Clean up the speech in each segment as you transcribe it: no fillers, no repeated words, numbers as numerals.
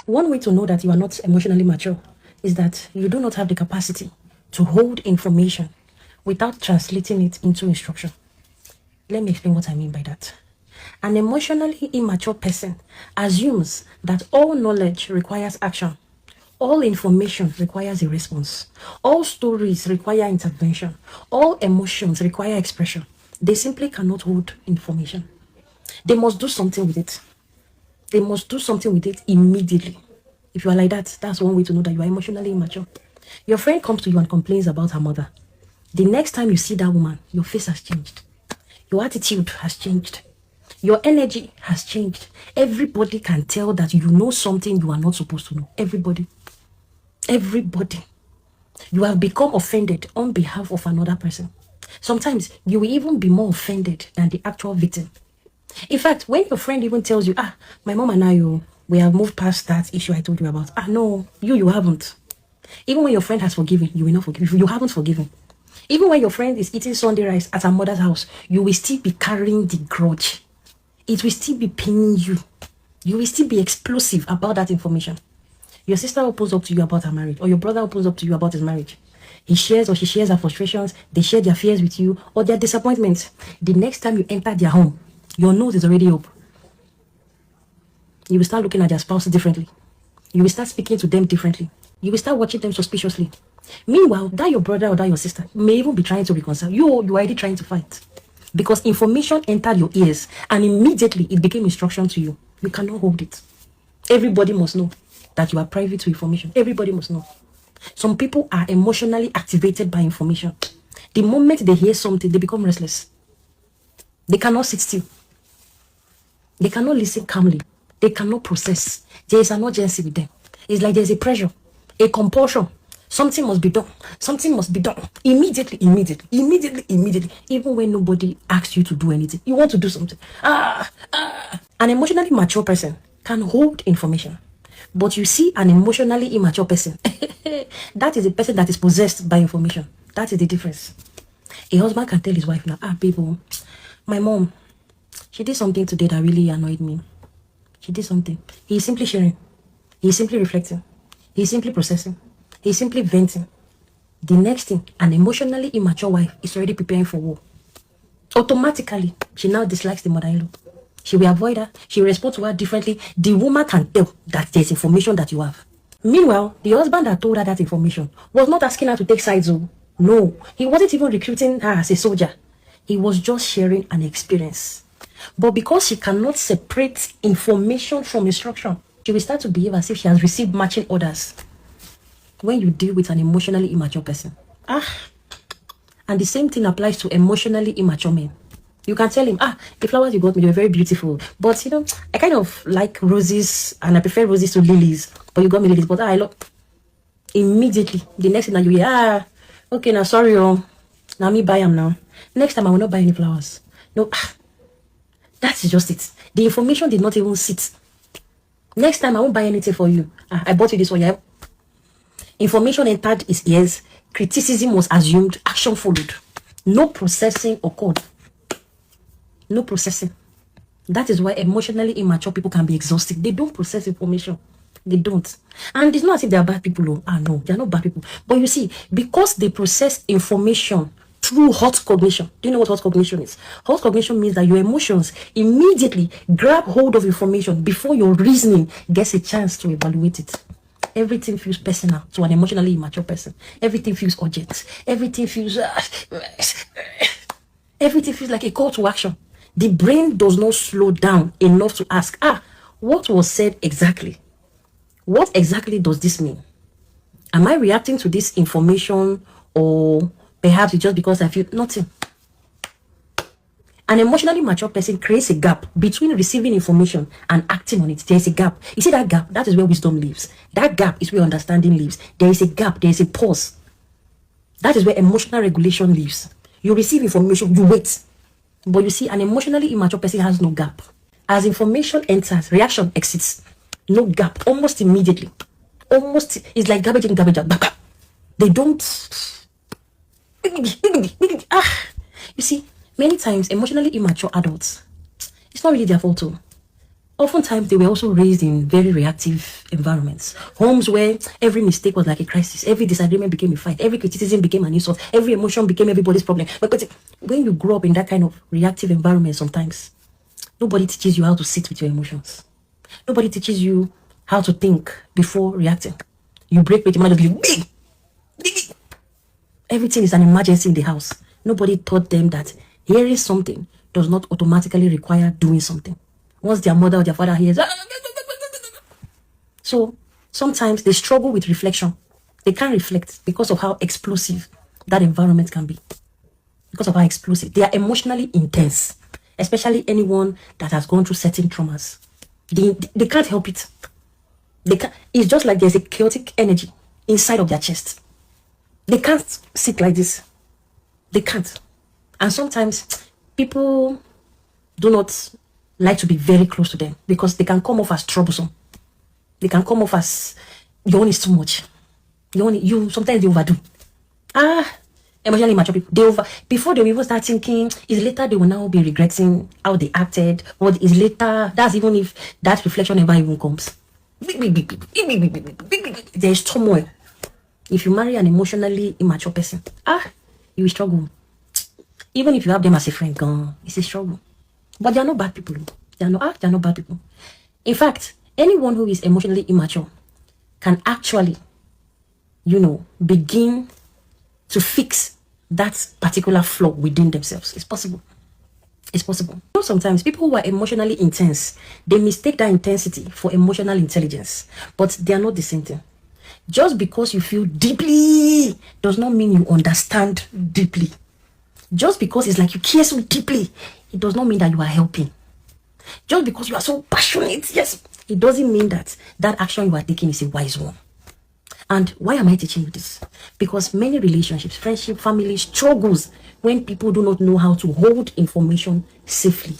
One way to know that you are not emotionally mature is that you do not have the capacity to hold information without translating it into instruction. Let me explain what I mean by that. An emotionally immature person assumes that all knowledge requires action. All information requires a response. All stories require intervention. All emotions require expression. They simply cannot hold information. They must do something with it. They must do something with it immediately. If you are like that, that's one way to know that you are emotionally immature. Your friend comes to you and complains about her mother. The next time you see that woman, your face has changed. Your attitude has changed. Your energy has changed. Everybody can tell that you know something you are not supposed to know. Everybody. Everybody. You have become offended on behalf of another person. Sometimes you will even be more offended than the actual victim. In fact, when your friend even tells you, my mom and I, we have moved past that issue I told you about. No, you haven't. Even when your friend has forgiven, you will not forgive. You haven't forgiven. Even when your friend is eating Sunday rice at her mother's house, you will still be carrying the grudge. It will still be paining you. You will still be explosive about that information. Your sister opens up to you about her marriage, or your brother opens up to you about his marriage. He shares or she shares her frustrations, they share their fears with you, or their disappointments. The next time you enter their home, your nose is already up. You will start looking at their spouse differently. You will start speaking to them differently. You will start watching them suspiciously. Meanwhile, that your brother or that your sister may even be trying to reconcile. You are already trying to fight. Because information entered your ears and immediately it became instruction to you. You cannot hold it. Everybody must know that you are privy to information. Everybody must know. Some people are emotionally activated by information. The moment they hear something, they become restless. They cannot sit still. They cannot listen calmly. They cannot process. There is an urgency with them. It's like there's a pressure, a compulsion. Something must be done. Something must be done. Immediately. Even when nobody asks you to do anything, you want to do something. An emotionally mature person can hold information. But you see an emotionally immature person. That is a person that is possessed by information. That is the difference. A husband can tell his wife now, people, my mom, she did something today that really annoyed me. She did something. He's simply sharing. He's simply reflecting. He's simply processing. He's simply venting. The next thing, an emotionally immature wife is already preparing for war. Automatically, she now dislikes the mother-in-law. She will avoid her. She will respond to her differently. The woman can tell that there's information that you have. Meanwhile, the husband that told her that information was not asking her to take sides. No, he wasn't even recruiting her as a soldier. He was just sharing an experience. But because she cannot separate information from instruction, she will start to behave as if she has received matching orders. When you deal with an emotionally immature person. And the same thing applies to emotionally immature men. You can tell him, the flowers you got me, they were very beautiful. But, I kind of like roses and I prefer roses to lilies. But you got me lilies. But I love... Immediately, the next thing that you hear, okay, now sorry, now me buy them now. Next time I will not buy any flowers. No, that's just it. The information did not even sit. Next time I won't buy anything for you. I bought you this one, yeah. Information entered his ears, criticism was assumed, action followed. No processing occurred. No processing. That is why emotionally immature people can be exhausted. They don't process information. They don't. And it's not as if they are bad people. No, they are not bad people. But you see, because they process information through hot cognition. Do you know what hot cognition is? Hot cognition means that your emotions immediately grab hold of information before your reasoning gets a chance to evaluate it. Everything feels personal to an emotionally immature person. Everything feels urgent. Everything feels like a call to action. The brain does not slow down enough to ask, what was said exactly? What exactly does this mean? Am I reacting to this information, or perhaps it's just because I feel nothing? An emotionally mature person creates a gap between receiving information and acting on it. There is a gap. You see that gap? That is where wisdom lives. That gap is where understanding lives. There is a gap. There is a pause. That is where emotional regulation lives. You receive information, you wait. But you see, an emotionally immature person has no gap. As information enters, reaction exits. No gap. Almost immediately. It's like garbage in, garbage out. They don't... You see, many times, emotionally immature adults, it's not really their fault too. Oftentimes, they were also raised in very reactive environments. Homes where every mistake was like a crisis, every disagreement became a fight, every criticism became an insult, every emotion became everybody's problem. But when you grow up in that kind of reactive environment, sometimes nobody teaches you how to sit with your emotions. Nobody teaches you how to think before reacting. You break with your mind, everything is an emergency in the house. Nobody taught them that hearing something does not automatically require doing something. Once their mother or their father hears, so sometimes they struggle with reflection. They can't reflect because of how explosive that environment can be. Because of how explosive. They are emotionally intense, especially anyone that has gone through certain traumas. They can't help it. It's just like there's a chaotic energy inside of their chest. They can't sit like this. They can't. And sometimes people do not like to be very close to them because they can come off as troublesome. They can come off as your own is too much. You sometimes they overdo. Emotionally mature people. Before they even start thinking, is later they will now be regretting how they acted. What is later? That's even if that reflection never even comes. There is turmoil. If you marry an emotionally immature person, you will struggle. Even if you have them as a friend, it's a struggle. But they are not bad people. They are not bad people. In fact, anyone who is emotionally immature can actually, begin to fix that particular flaw within themselves. It's possible. It's possible. Sometimes people who are emotionally intense, they mistake that intensity for emotional intelligence, but they are not the same thing. Just because you feel deeply does not mean you understand deeply. Just because it's like you care so deeply, it does not mean that you are helping. Just because you are so passionate, yes, it doesn't mean that that action you are taking is a wise one. And why am I teaching you this? Because many relationships, friendship, family struggles when people do not know how to hold information safely.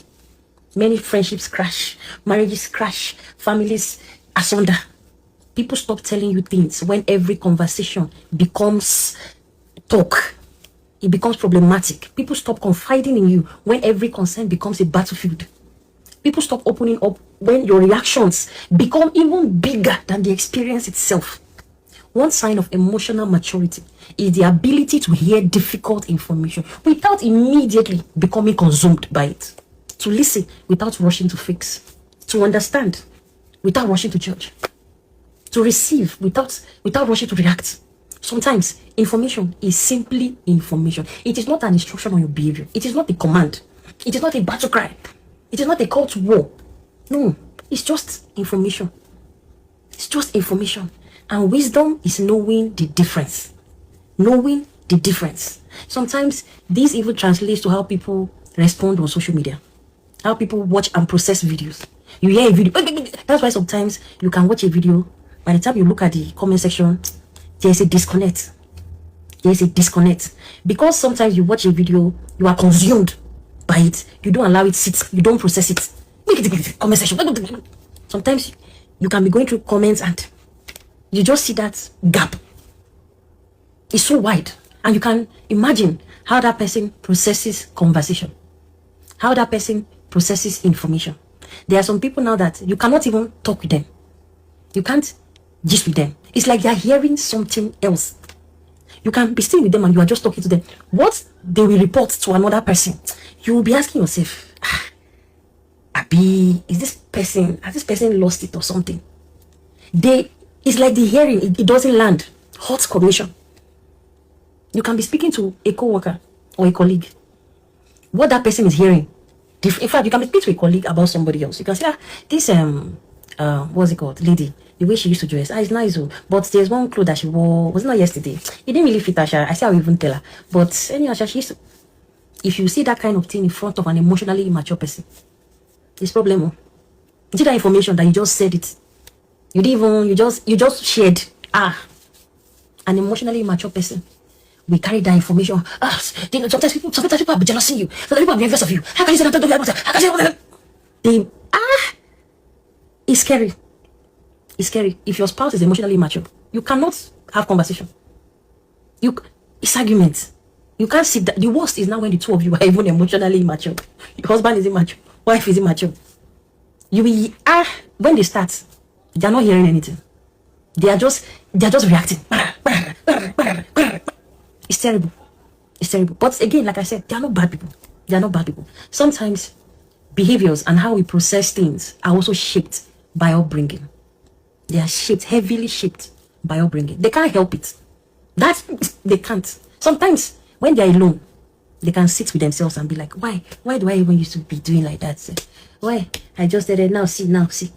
Many friendships crash, marriages crash, families asunder. People stop telling you things when every conversation becomes talk. It becomes problematic. People stop confiding in you when every concern becomes a battlefield. People stop opening up when your reactions become even bigger than the experience itself. One sign of emotional maturity is the ability to hear difficult information without immediately becoming consumed by it. To listen without rushing to fix. To understand without rushing to judge. To receive without rushing to react. Sometimes information is simply information. It is not an instruction on your behavior. It is not a command. It is not a battle cry. It is not a call to war. No, it's just information. It's just information. And wisdom is knowing the difference. Knowing the difference. Sometimes this even translates to how people respond on social media. How people watch and process videos. You hear a video. That's why sometimes you can watch a video. By the time you look at the comment section, there's a disconnect. There's a disconnect. Because sometimes you watch a video, you are consumed by it. You don't allow it sit. You don't process it. Comment section. Sometimes you can be going through comments and you just see that gap. It's so wide. And you can imagine how that person processes conversation. How that person processes information. There are some people now that you cannot even talk with them. You can't gist with them. It's like they're hearing something else. You can be sitting with them and you are just talking to them. What they will report to another person, you will be asking yourself, Abi, has this person lost it or something? It's like the hearing, it doesn't land. Hot cognition. You can be speaking to a co-worker or a colleague. What that person is hearing. In fact, you can speak to a colleague about somebody else. You can say, this what's it called, lady, the way she used to dress, it's nice, but there's one clothes that she wore, was it not yesterday? It didn't really fit her. I say I will even tell her. But anyhow, she used to. If you see that kind of thing in front of an emotionally immature person, it's problem. You see that information that you just said it. You didn't even, you just shared. An emotionally immature person. We carry that information. Sometimes people are jealous of you. Sometimes people are envious of you. How can you say that? How can you say that? It's scary. It's scary. If your spouse is emotionally immature, you cannot have conversation. It's argument. You can't sit that. The worst is now when the two of you are even emotionally immature. Your husband is immature. Wife is immature. You will when they start, they are not hearing anything. They are just reacting. It's terrible. It's terrible. But again, like I said, they are not bad people. They are not bad people. Sometimes behaviors and how we process things are also shaped by upbringing. They are shaped, heavily shaped by upbringing. They can't help it. They can't. Sometimes when they're alone, they can sit with themselves and be like, why do I even used to be doing like that? Why? I just did it. Now see,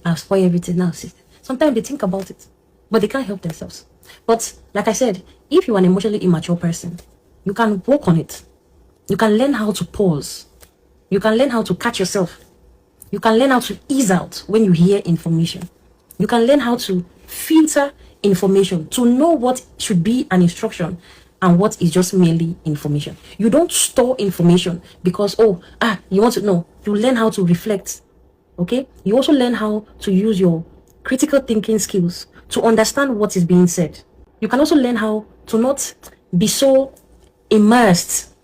I'll spoil everything. Now see. Sometimes they think about it, but they can't help themselves. But like I said, if you're an emotionally immature person, you can work on it. You can learn how to pause. You can learn how to catch yourself. You can learn how to ease out when you hear information. You can learn how to filter information to know what should be an instruction and what is just merely information. You don't store information because, you want to know. You learn how to reflect. Okay? You also learn how to use your critical thinking skills to understand what is being said. You can also learn how to not be so immersed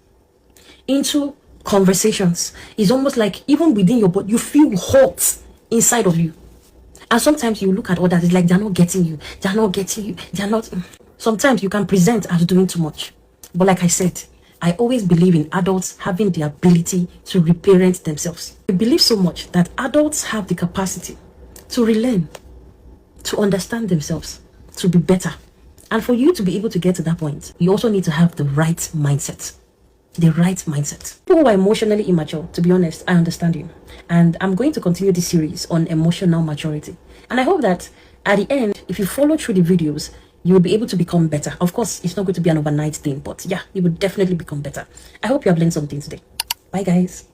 into conversations. It's almost like even within your body, you feel hot inside of you. And sometimes you look at others, it's like they're not getting you. They're not getting you. They're not. Sometimes you can present as doing too much. But like I said, I always believe in adults having the ability to reparent themselves. I believe so much that adults have the capacity to relearn, to understand themselves, to be better. And for you to be able to get to that point, you also need to have the right mindset. The right mindset. People who are emotionally immature, to be honest, I understand you. And I'm going to continue this series on emotional maturity. And I hope that at the end, if you follow through the videos, you will be able to become better. Of course, it's not going to be an overnight thing, but yeah, you will definitely become better. I hope you have learned something today. Bye, guys.